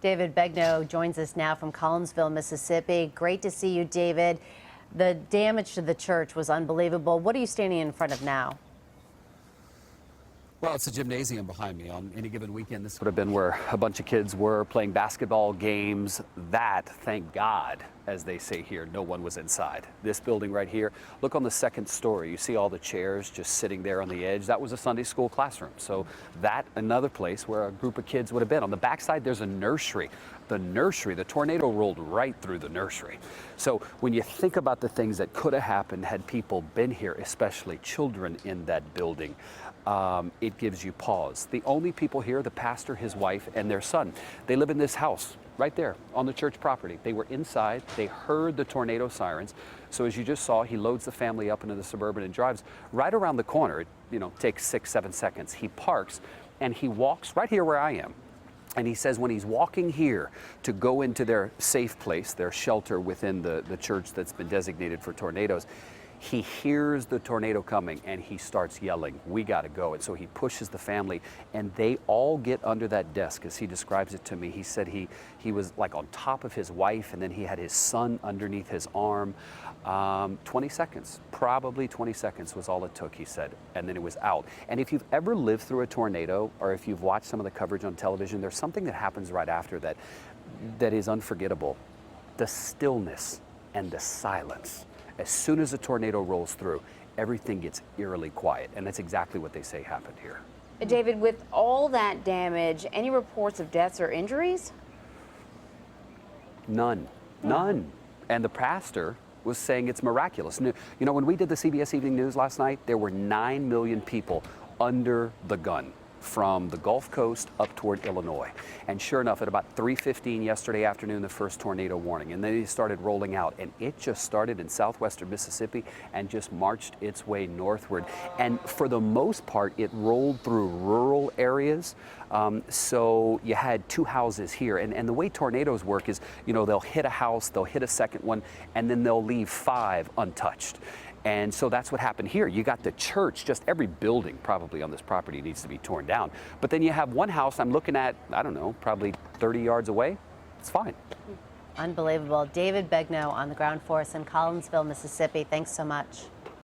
David Begnaud joins us now from Collinsville, Mississippi. Great to see you, David. The damage to the church was unbelievable. What are you standing in front of now? Well, it's a gymnasium behind me. On any given weekend, this would have been where a bunch of kids were playing basketball games. That, thank God, as they say here, no one was inside. This building right here, look on the second story. You see all the chairs just sitting there on the edge. That was a Sunday school classroom. So that, another place where a group of kids would have been. On the backside, there's a nursery. The tornado rolled right through the nursery. So when you think about the things that could have happened had people been here, especially children in that building, it gives you pause. The only people here, the pastor, his wife, and their son, they live in this house right there on the church property. They were inside. They heard the tornado sirens. So as you just saw, he loads the family up into the Suburban and drives right around the corner. It, takes 6-7 seconds. He parks and he walks right here where I am. And he says when he's walking here to go into their safe place, their shelter within the church that's been designated for tornadoes, he hears the tornado coming and he starts yelling, "We got to go." And so he pushes the family and they all get under that desk, as he describes it to me. He said he was like on top of his wife and then he had his son underneath his arm. 20 seconds, probably 20 seconds was all it took, he said, and then it was out. And if you've ever lived through a tornado or if you've watched some of the coverage on television, there's something that happens right after that is unforgettable. The stillness and the silence. As soon as a tornado rolls through, everything gets eerily quiet, and that's exactly what they say happened here. David, with all that damage, any reports of deaths or injuries? None. And the pastor was saying it's miraculous. When we did the CBS Evening News last night, there were 9 million people under the gun from the Gulf Coast up toward Illinois. And sure enough, at about 3:15 yesterday afternoon, the first tornado warning. And then it started rolling out. And it just started in southwestern Mississippi and just marched its way northward. And for the most part, it rolled through rural areas. So you had 2 houses here. And the way tornadoes work is, they'll hit a house, they'll hit a second one, and then they'll leave 5 untouched. And so that's what happened here. You got the church, just every building probably on this property needs to be torn down. But then you have one house I'm looking at, I don't know, probably 30 yards away. It's fine. Unbelievable. David Begnaud on the ground for us in Collinsville, Mississippi. Thanks so much.